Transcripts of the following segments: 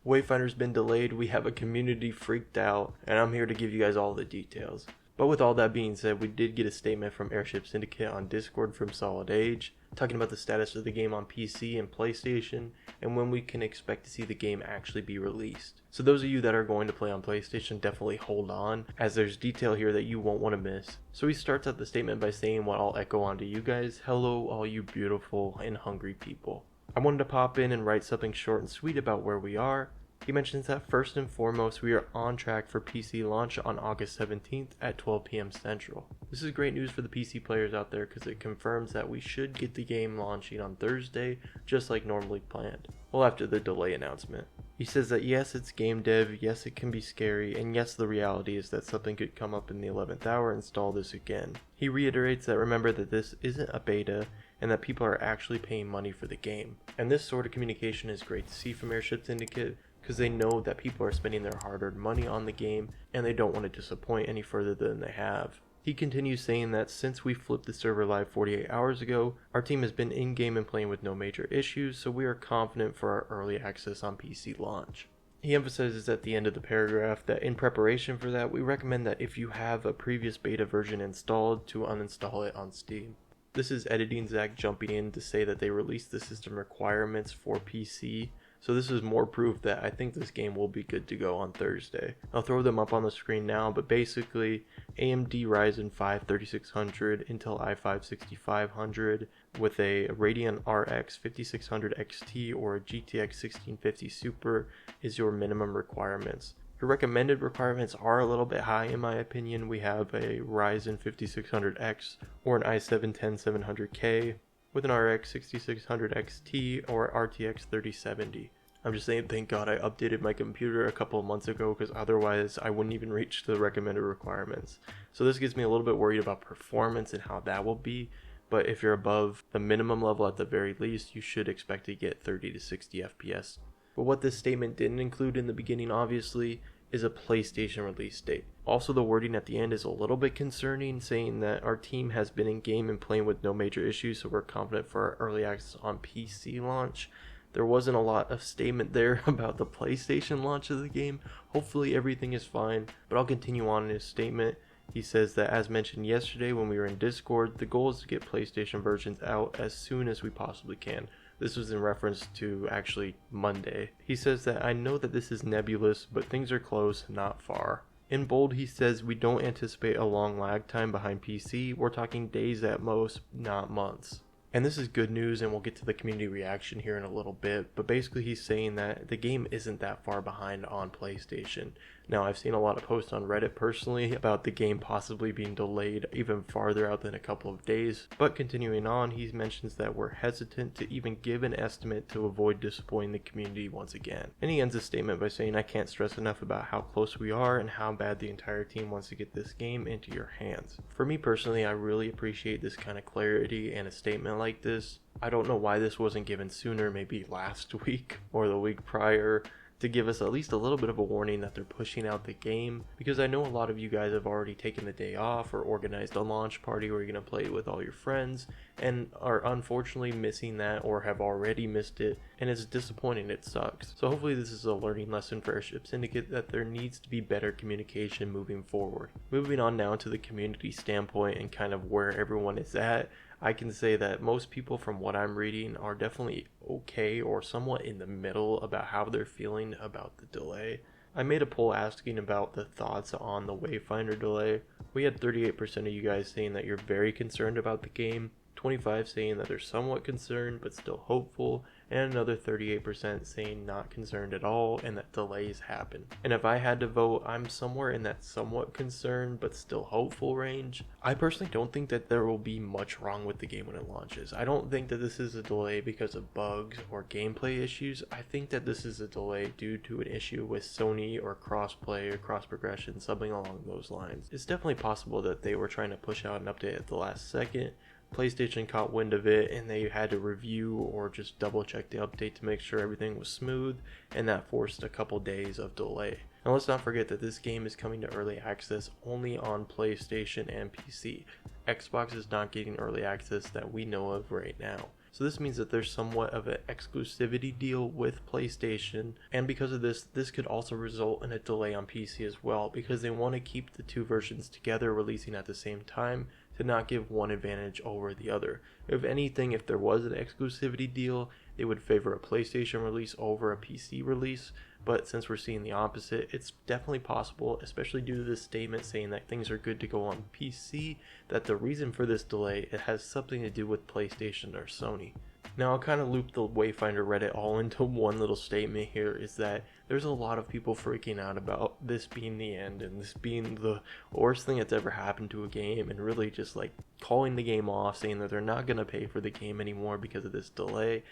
Wayfinder's been delayed, we have a community freaked out, and I'm here to give you guys all the details. But with all that being said, we did get a statement from Airship Syndicate on Discord from Solid Age, talking about the status of the game on PC and PlayStation, and when we can expect to see the game actually be released. So those of you that are going to play on PlayStation, definitely hold on, as there's detail here that you won't want to miss. So he starts out the statement by saying what I'll echo onto you guys: hello all you beautiful and hungry people. I wanted to pop in and write something short and sweet about where we are. He mentions that first and foremost, we are on track for PC launch on August 17th at 12 p.m. Central. This is great news for the PC players out there because it confirms that we should get the game launching on Thursday, just like normally planned. Well, after the delay announcement. He says that yes, it's game dev, yes, it can be scary, and yes, the reality is that something could come up in the 11th hour and stall this again. He reiterates that remember that this isn't a beta, and that people are actually paying money for the game. And this sort of communication is great to see from Airship Syndicate, because they know that people are spending their hard-earned money on the game and they don't want to disappoint any further than they have. He continues saying that since we flipped the server live 48 hours ago, our team has been in-game and playing with no major issues, so we are confident for our early access on PC launch. He emphasizes at the end of the paragraph that in preparation for that, we recommend that if you have a previous beta version installed, to uninstall it on Steam. This is Editing Zach jumping in to say that they released the system requirements for PC. So this is more proof that I think this game will be good to go on Thursday. I'll throw them up on the screen now, but basically AMD Ryzen 5 3600, Intel i5 6500 with a Radeon RX 5600 XT or a GTX 1650 Super is your minimum requirements. Your recommended requirements are a little bit high in my opinion. We have a Ryzen 5600X or an i7 10700K with an RX 6600 XT or RTX 3070. I'm just saying thank God I updated my computer a couple of months ago, because otherwise I wouldn't even reach the recommended requirements. So this gets me a little bit worried about performance and how that will be, but if you're above the minimum level at the very least, you should expect to get 30 to 60 FPS. But what this statement didn't include in the beginning obviously is a PlayStation release date. Also, the wording at the end is a little bit concerning, saying that our team has been in game and playing with no major issues, so we're confident for our early access on PC launch. There wasn't a lot of statement there about the PlayStation launch of the game. Hopefully everything is fine, but I'll continue on in his statement. He says that as mentioned yesterday when we were in Discord, the goal is to get PlayStation versions out as soon as we possibly can. This was in reference to actually Monday. He says that I know that this is nebulous, but things are close, not far. In bold, he says we don't anticipate a long lag time behind PC. We're talking days at most, not months. And this is good news, and we'll get to the community reaction here in a little bit, but basically he's saying that the game isn't that far behind on PlayStation. Now, I've seen a lot of posts on Reddit personally about the game possibly being delayed even farther out than a couple of days, but continuing on, he mentions that we're hesitant to even give an estimate to avoid disappointing the community once again. And he ends his statement by saying, I can't stress enough about how close we are and how bad the entire team wants to get this game into your hands. For me personally, I really appreciate this kind of clarity and a statement like this. I don't know why this wasn't given sooner, maybe last week or the week prior, to give us at least a little bit of a warning that they're pushing out the game, because I know a lot of you guys have already taken the day off or organized a launch party where you're going to play with all your friends and are unfortunately missing that or have already missed it, and it's disappointing. It sucks. So hopefully this is a learning lesson for Airship Syndicate that there needs to be better communication moving forward. Moving on now to the community standpoint and kind of where everyone is at, I can say that most people from what I'm reading are definitely okay or somewhat in the middle about how they're feeling about the delay. I made a poll asking about the thoughts on the Wayfinder delay. We had 38% of you guys saying that you're very concerned about the game, 25% saying that they're somewhat concerned but still hopeful, and another 38% saying not concerned at all and that delays happen. And if I had to vote, I'm somewhere in that somewhat concerned but still hopeful range. I personally don't think that there will be much wrong with the game when it launches. I don't think that this is a delay because of bugs or gameplay issues. I think that this is a delay due to an issue with Sony or crossplay or cross progression, something along those lines. It's definitely possible that they were trying to push out an update at the last second. PlayStation caught wind of it and they had to review or just double check the update to make sure everything was smooth, and that forced a couple days of delay. Now let's not forget that this game is coming to early access only on PlayStation and PC. Xbox is not getting early access that we know of right now. So this means that there's somewhat of an exclusivity deal with PlayStation, and because of this could also result in a delay on PC as well, because they want to keep the two versions together releasing at the same time to not give one advantage over the other. If anything, if there was an exclusivity deal, they would favor a PlayStation release over a PC release, but since we're seeing the opposite, it's definitely possible, especially due to this statement saying that things are good to go on PC, that the reason for this delay, it has something to do with PlayStation or Sony. Now I'll kind of loop the Wayfinder Reddit all into one little statement here, is that there's a lot of people freaking out about this being the end and this being the worst thing that's ever happened to a game, and really just like calling the game off, saying that they're not going to pay for the game anymore because of this delay.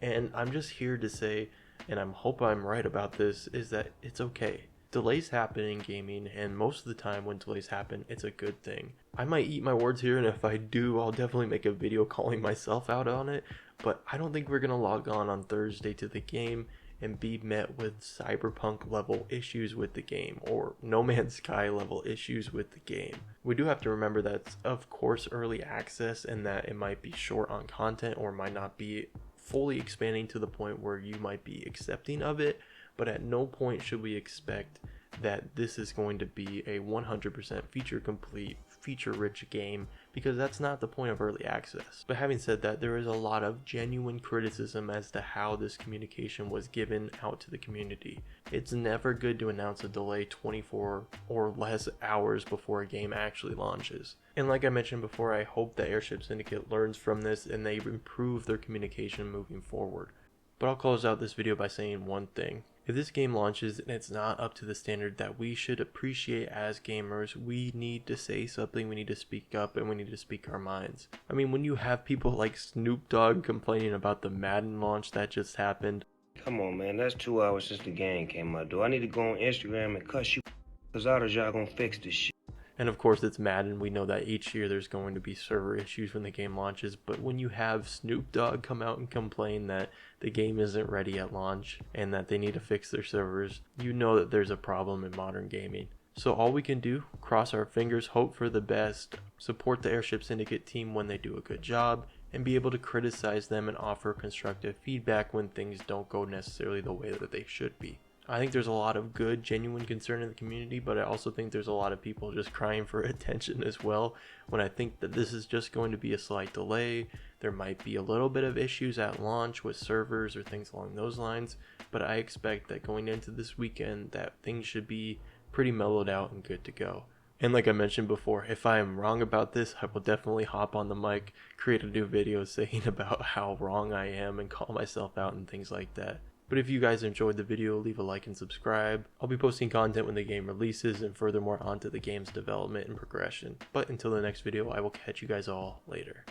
And I'm just here to say, and I hope I'm right about this, is that it's okay. Delays happen in gaming, and most of the time when delays happen, it's a good thing. I might eat my words here, and if I do, I'll definitely make a video calling myself out on it, but I don't think we're going to log on Thursday to the game and be met with Cyberpunk level issues with the game, or No Man's Sky level issues with the game. We do have to remember that it's of course early access, and that it might be short on content or might not be fully expanding to the point where you might be accepting of it, but at no point should we expect that this is going to be a 100% feature complete, feature rich game, because that's not the point of early access. But having said that, there is a lot of genuine criticism as to how this communication was given out to the community. It's never good to announce a delay 24 or less hours before a game actually launches. And like I mentioned before, I hope that Airship Syndicate learns from this and they improve their communication moving forward. But I'll close out this video by saying one thing. If this game launches and it's not up to the standard that we should appreciate as gamers, we need to say something, we need to speak up, and we need to speak our minds. I mean, when you have people like Snoop Dogg complaining about the Madden launch that just happened. Come on, man, that's 2 hours since the game came out. Do I need to go on Instagram and cuss you? Cause how does y'all gonna fix this shit? And of course it's Madden, we know that each year there's going to be server issues when the game launches, but when you have Snoop Dogg come out and complain that the game isn't ready at launch and that they need to fix their servers, you know that there's a problem in modern gaming. So all we can do, cross our fingers, hope for the best, support the Airship Syndicate team when they do a good job, and be able to criticize them and offer constructive feedback when things don't go necessarily the way that they should be. I think there's a lot of good, genuine concern in the community, but I also think there's a lot of people just crying for attention as well, when I think that this is just going to be a slight delay. There might be a little bit of issues at launch with servers or things along those lines, but I expect that going into this weekend that things should be pretty mellowed out and good to go. And like I mentioned before, if I am wrong about this, I will definitely hop on the mic, create a new video saying about how wrong I am and call myself out and things like that. But if you guys enjoyed the video, leave a like and subscribe. I'll be posting content when the game releases and furthermore onto the game's development and progression. But until the next video, I will catch you guys all later.